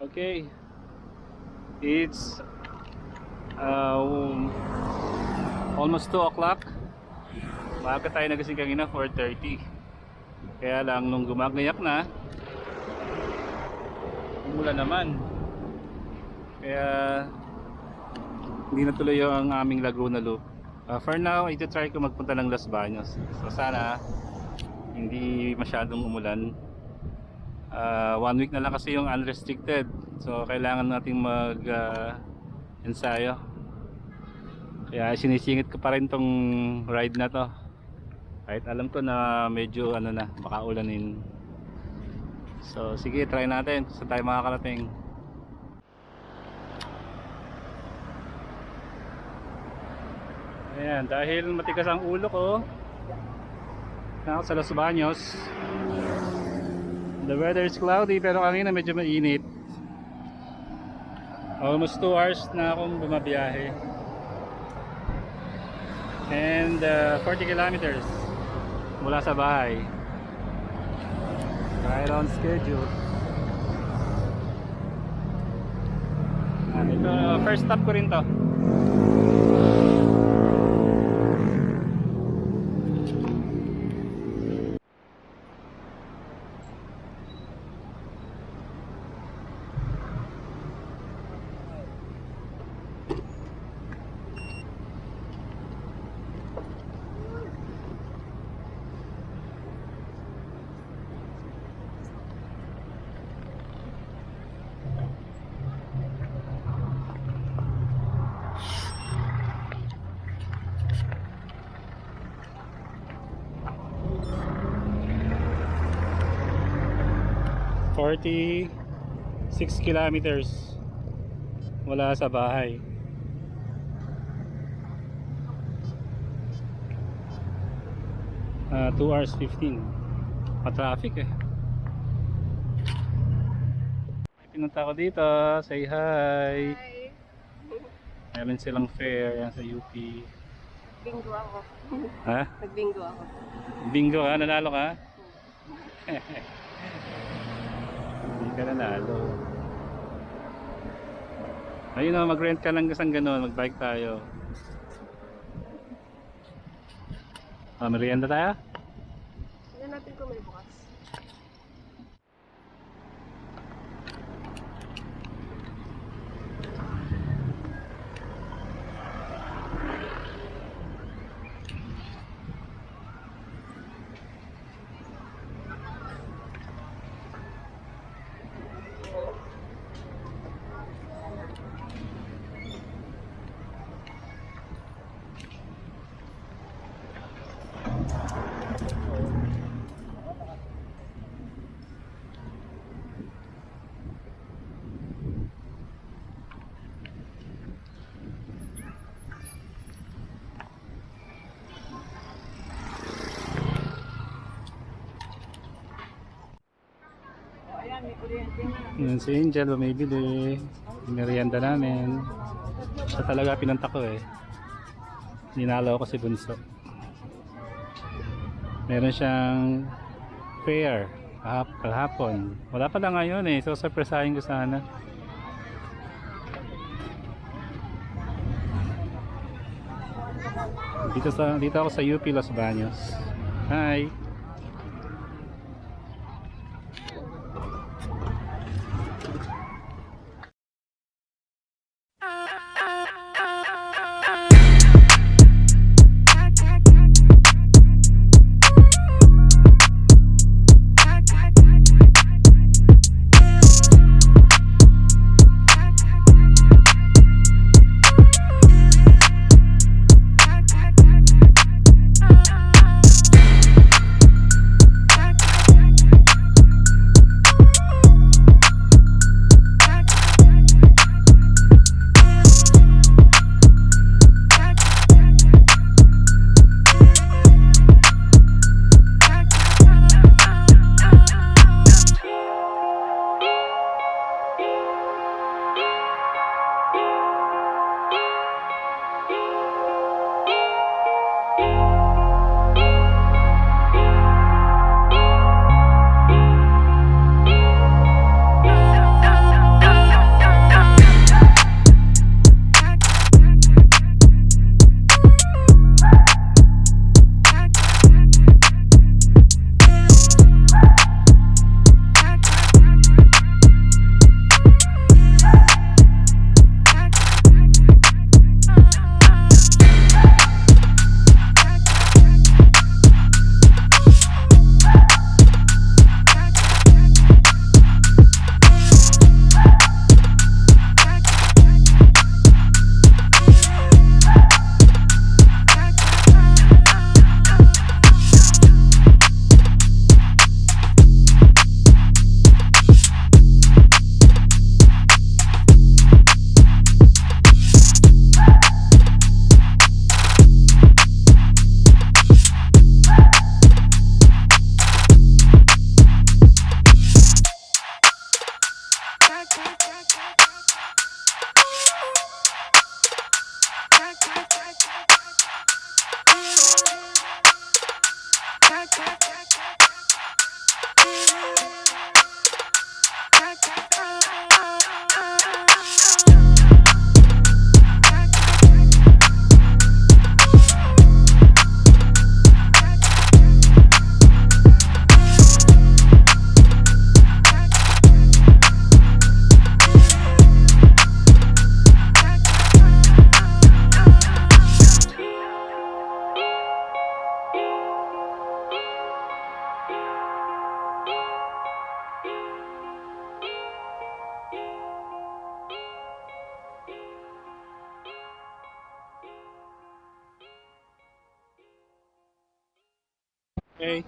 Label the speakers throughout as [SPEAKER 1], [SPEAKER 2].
[SPEAKER 1] Okay, it's almost 2 o'clock. Maaga tayo nagising kanina, 4:30. Kaya lang nung gumagayak na, umulan naman. Kaya hindi natuloy yung aming Laguna Loop. For now, ito-try ko magpunta ng Los Baños. So sana hindi masyadong umulan. 1 week na lang kasi yung unrestricted. So kailangan nating mag ensayo. Kaya sinisingit ko pa rin tong ride na to. Kahit alam ko na medyo baka ulanin. So sige, try natin. Saan tayo makakarating. Ayan, dahil matigas ang ulo ko na ako sa Los Baños. The weather is cloudy pero kanina medyo mainit. Almost 2 hours na akong bumabiyahe. And 40 kilometers mula sa bahay. Right on schedule. Ito, first stop ko rin to. Six kilometers mula sa bahay. 2 hours 15. Pa-traffic eh. Pinunta ko dito, say hi. Meron silang fair yan sa UP.
[SPEAKER 2] Bingo ako.
[SPEAKER 1] Ha?
[SPEAKER 2] Nagbingo ako.
[SPEAKER 1] Bingo ka? Nanalo ka? Hindi ka nanalo. Ayun o, mag-rent ka lang kasang ganon, mag-bike tayo. Merienda tayo?
[SPEAKER 2] Tignan natin kung may bukas.
[SPEAKER 1] Yan si Angel, bumibili. Merienda namin. Siya talaga pinunta ko eh. Ninalo ko si Bunso. Meron siyang fair kahapon. Wala pa lang ngayon eh. So surprisahin ko sana. Dito ako sa UP Los Baños. Hi. Okay.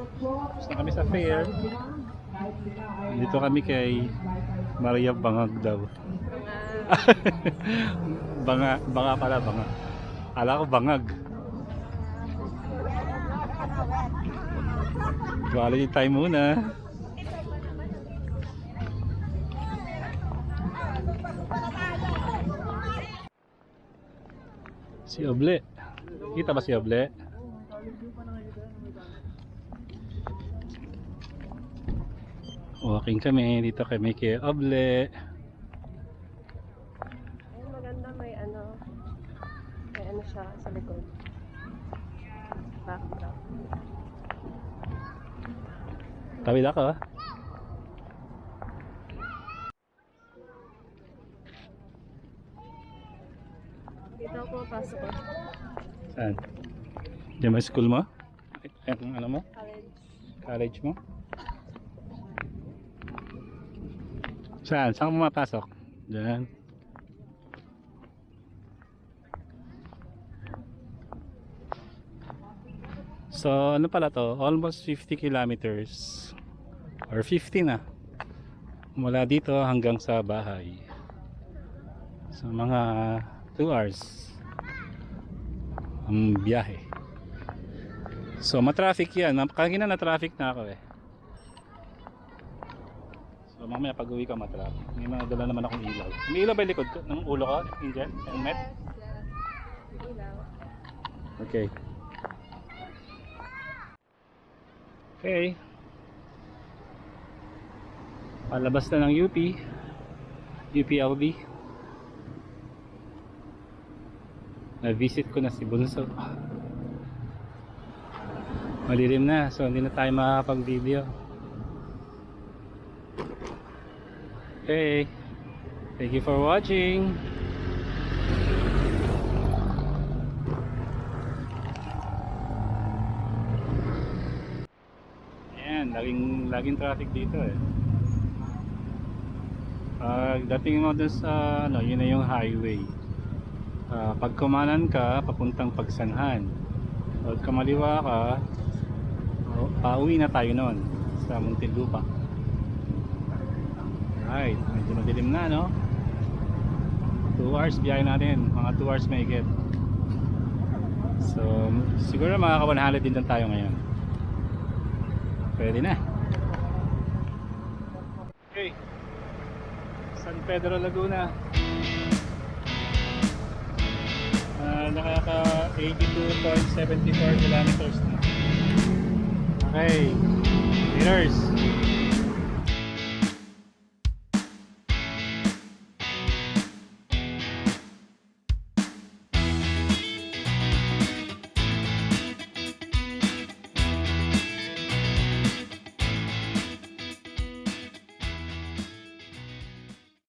[SPEAKER 1] Tapos na kami sa fair. Dito kami kay Maria Bangag daw. Banga pala, banga. Ala ko bangag. Quality time muna. Si Oble. Kita ba si Oble? Walking kami dito kami kay Oble.
[SPEAKER 2] Ayun, maganda may ano siya sa likod. Backdrop.
[SPEAKER 1] Tawid ako ah.
[SPEAKER 2] Dito ako pasok ko.
[SPEAKER 1] Saan? Diyan ba school mo? Ang ano mo?
[SPEAKER 2] College.
[SPEAKER 1] College mo? Saan? Saan ka pumapasok? Diyan. So ano pala to? Almost 50 kilometers or 50 na mula dito hanggang sa bahay. So mga 2 hours ang biyahe. So matraffic yan. Kanina na traffic na ako eh. So mamaya pag uwi ka matraffic. May mga dala naman akong ilaw. May ilaw ba yung likod ko? Ng ulo ko? Angel? Helmet?
[SPEAKER 2] Ilaw.
[SPEAKER 1] Okay. Okay. Palabas na ng UP. UPLB. Na-visit ko na si Bunso. Malilim na, so hindi na tayo makakapag-video. Okay. Thank you for watching. Ayan, laging traffic dito eh. Dating mo dun sa ano, yun na yung highway. Pag kumanan ka, papuntang Pagsanhan. Pag kamaliwa ka, pauwi na tayo noon sa Muntinlupa. Right, medyo madilim na no? 2 hours biyahe natin, mga 2 hours may get. So, siguro makaka-100 din tayo ngayon. Pwede na. Okay. San Pedro, Laguna. Nakaka 82.74 kilometers na. Okay. Meters.